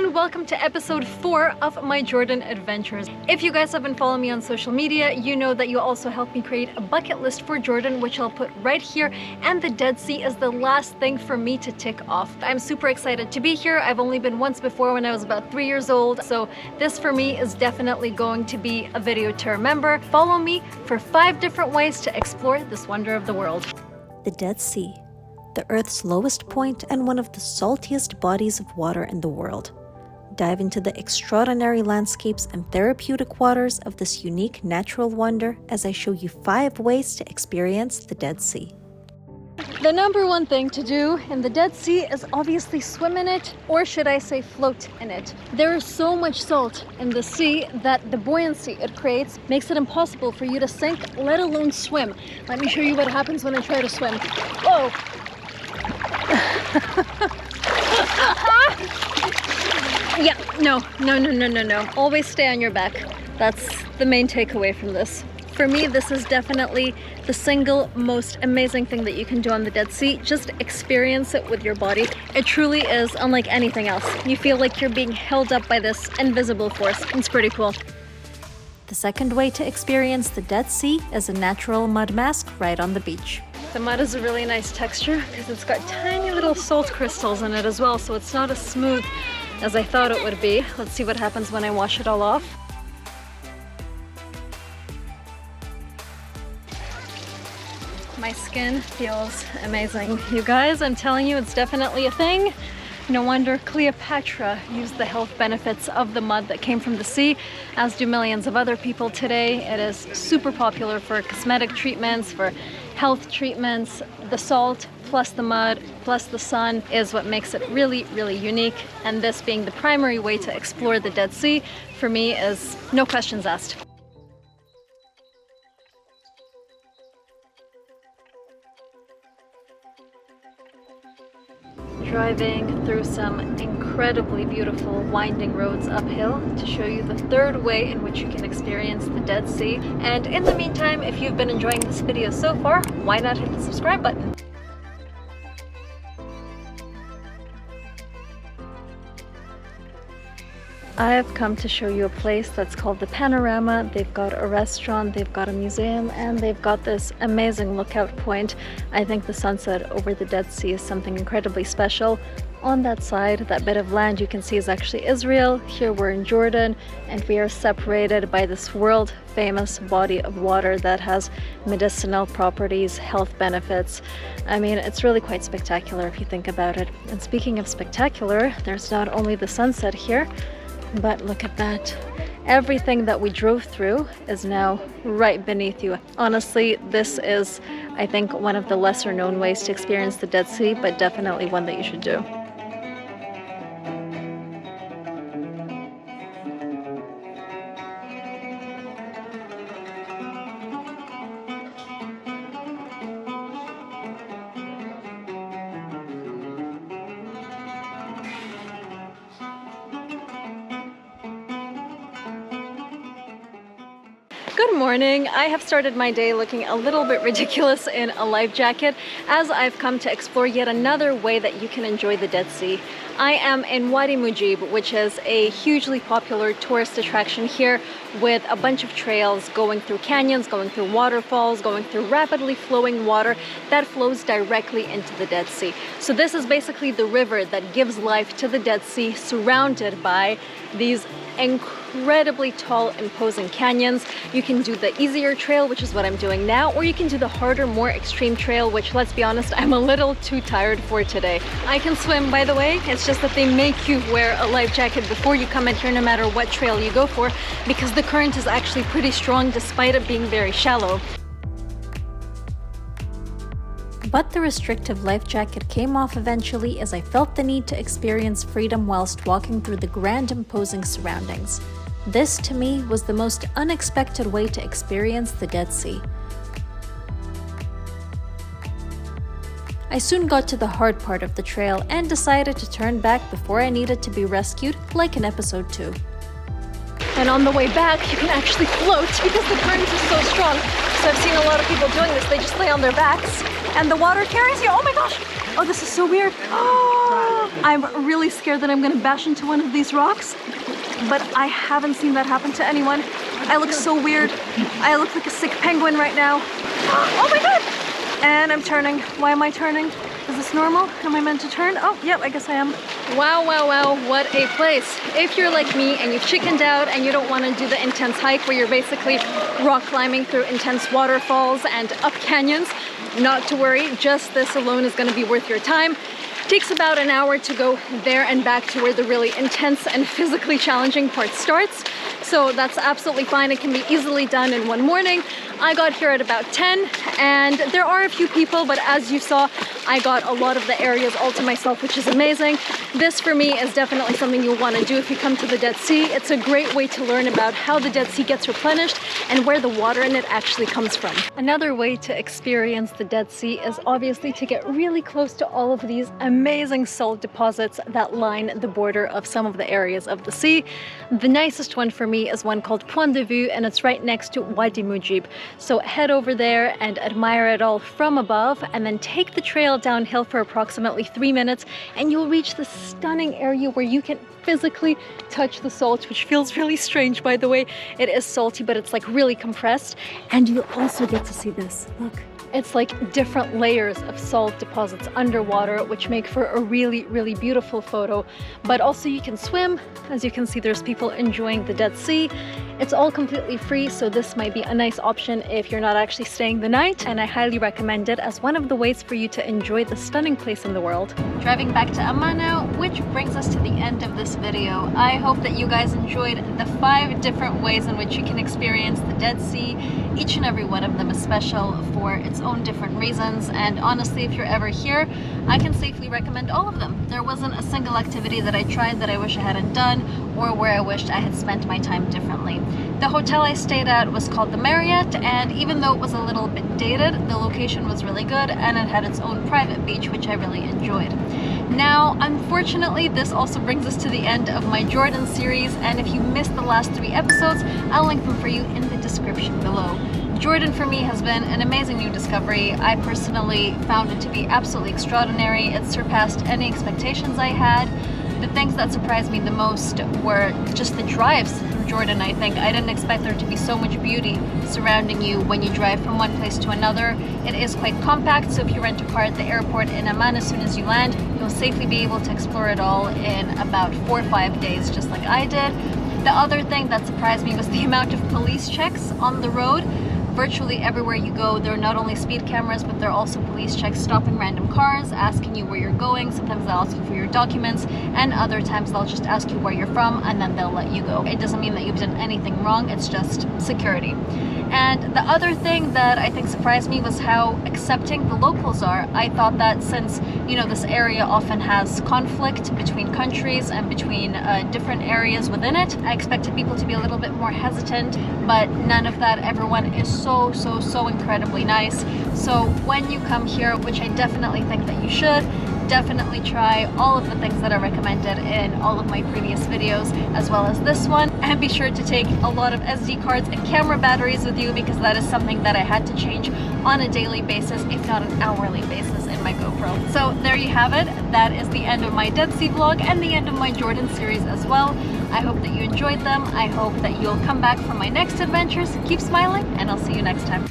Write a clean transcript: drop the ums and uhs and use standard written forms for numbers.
and welcome to episode 4 of my Jordan adventures. If you guys have been following me on social media, you know that you also helped me create a bucket list for Jordan, which I'll put right here, and the Dead Sea is the last thing for me to tick off. I'm super excited to be here. I've only been once before when I was about 3 years old, so this for me is definitely going to be a video to remember. Follow me for 5 different ways to explore this wonder of the world. The Dead Sea, the Earth's lowest point and one of the saltiest bodies of water in the world. Dive into the extraordinary landscapes and therapeutic waters of this unique natural wonder as I show you 5 ways to experience the Dead Sea. The number one thing to do in the Dead Sea is obviously swim in it, or should I say float in it. There is so much salt in the sea that the buoyancy it creates makes it impossible for you to sink, let alone swim. Let me show you what happens when I try to swim. Whoa! Yeah, no. Always stay on your back. That's the main takeaway from this. For me, this is definitely the single most amazing thing that you can do on the Dead Sea. Just experience it with your body. It truly is unlike anything else. You feel like you're being held up by this invisible force. It's pretty cool. The second way to experience the Dead Sea is a natural mud mask right on the beach. The mud is a really nice texture because it's got tiny little salt crystals in it as well, so it's not as smooth as I thought it would be. Let's see what happens when I wash it all off. My skin feels amazing. You guys, I'm telling you, it's definitely a thing. No wonder Cleopatra used the health benefits of the mud that came from the sea, as do millions of other people today. It is super popular for cosmetic treatments, for health treatments. The salt plus the mud plus the sun is what makes it really, really unique. And this being the primary way to explore the Dead Sea, for me, is no questions asked. Driving through some incredibly beautiful winding roads uphill to show you the third way in which you can experience the Dead Sea. And in the meantime, if you've been enjoying this video so far, why not hit the subscribe button? I have come to show you a place that's called the Panorama. They've got a restaurant, they've got a museum, and they've got this amazing lookout point. I think the sunset over the Dead Sea is something incredibly special. On that side, that bit of land you can see is actually Israel. Here we're in Jordan, and we are separated by this world-famous body of water that has medicinal properties, health benefits. I mean, it's really quite spectacular if you think about it. And speaking of spectacular, there's not only the sunset here, but look at that. Everything that we drove through is now right beneath you. Honestly, this is, I think, one of the lesser known ways to experience the Dead Sea, but definitely one that you should do. Good morning. I have started my day looking a little bit ridiculous in a life jacket as I've come to explore yet another way that you can enjoy the Dead Sea. I am in Wadi Mujib, which is a hugely popular tourist attraction here with a bunch of trails going through canyons, going through waterfalls, going through rapidly flowing water that flows directly into the Dead Sea. So this is basically the river that gives life to the Dead Sea, surrounded by these incredibly tall, imposing canyons. You can do the easier trail, which is what I'm doing now, or you can do the harder, more extreme trail, which, let's be honest, I'm a little too tired for today. I can swim, by the way. It's just that they make you wear a life jacket before you come in here, no matter what trail you go for, because the current is actually pretty strong despite it being very shallow. But the restrictive life jacket came off eventually as I felt the need to experience freedom whilst walking through the grand, imposing surroundings. This, to me, was the most unexpected way to experience the Dead Sea. I soon got to the hard part of the trail and decided to turn back before I needed to be rescued, like in episode 2. And on the way back, you can actually float because the current is so strong. So I've seen a lot of people doing this. They just lay on their backs and the water carries you. Oh my gosh. Oh, this is so weird. Oh, I'm really scared that I'm gonna bash into one of these rocks, but I haven't seen that happen to anyone. I look so weird. I look like a sick penguin right now. Oh my god! And I'm turning. Why am I turning? Is this normal? Am I meant to turn? Oh, yep, I guess I am. Wow, wow, wow, what a place. If you're like me and you've chickened out and you don't want to do the intense hike where you're basically rock climbing through intense waterfalls and up canyons, not to worry, just this alone is going to be worth your time. Takes about an hour to go there and back to where the really intense and physically challenging part starts. So that's absolutely fine. It can be easily done in one morning. I got here at about 10 and there are a few people, but as you saw, I got a lot of the areas all to myself, which is amazing. This for me is definitely something you'll want to do if you come to the Dead Sea. It's a great way to learn about how the Dead Sea gets replenished and where the water in it actually comes from. Another way to experience the Dead Sea is obviously to get really close to all of these amazing salt deposits that line the border of some of the areas of the sea. The nicest one for me is one called Point de Vue, and it's right next to Wadi Mujib. So head over there and admire it all from above, and then take the trail downhill for approximately 3 minutes, and you'll reach this stunning area where you can physically touch the salt, which feels really strange, by the way. It is salty, but it's like really compressed. And you'll also get to see this. Look. It's like different layers of salt deposits underwater, which make for a really, really beautiful photo. But also you can swim. As you can see, there's people enjoying the Dead Sea. It's all completely free, so this might be a nice option if you're not actually staying the night, and I highly recommend it as one of the ways for you to enjoy the stunning place in the world. Driving back to Amman now, which brings us to the end of this video. I hope that you guys enjoyed the 5 different ways in which you can experience the Dead Sea. Each and every one of them is special for its own different reasons, and honestly, if you're ever here, I can safely recommend all of them. There wasn't a single activity that I tried that I wish I hadn't done, or where I wished I had spent my time differently. The hotel I stayed at was called the Marriott, and even though it was a little bit dated, the location was really good and it had its own private beach, which I really enjoyed. Now, unfortunately, this also brings us to the end of my Jordan series, and if you missed the last 3 episodes, I'll link them for you in the description below. Jordan for me has been an amazing new discovery. I personally found it to be absolutely extraordinary. It surpassed any expectations I had. The things that surprised me the most were just the drives through Jordan, I think. I didn't expect there to be so much beauty surrounding you when you drive from one place to another. It is quite compact, so if you rent a car at the airport in Amman, as soon as you land, you'll safely be able to explore it all in about 4 or 5 days, just like I did. The other thing that surprised me was the amount of police checks on the road. Virtually everywhere you go, there are not only speed cameras, but there are also police checks stopping random cars, asking you where you're going. Sometimes they'll ask you for your documents, and other times they'll just ask you where you're from, and then they'll let you go. It doesn't mean that you've done anything wrong, it's just security. And the other thing that I think surprised me was how accepting the locals are. I thought that since, you know, this area often has conflict between countries and between different areas within it, I expected people to be a little bit more hesitant, but none of that. Everyone is so incredibly nice. So when you come here, which I definitely think that you should, definitely try all of the things that are recommended in all of my previous videos, as well as this one, and be sure to take a lot of SD cards and camera batteries with you, because that is something that I had to change on a daily basis, if not an hourly basis, in my GoPro. So there you have it. That is the end of my Dead Sea vlog and the end of my Jordan series as well. I hope that you enjoyed them. I hope that you'll come back for my next adventures. Keep smiling, and I'll see you next time.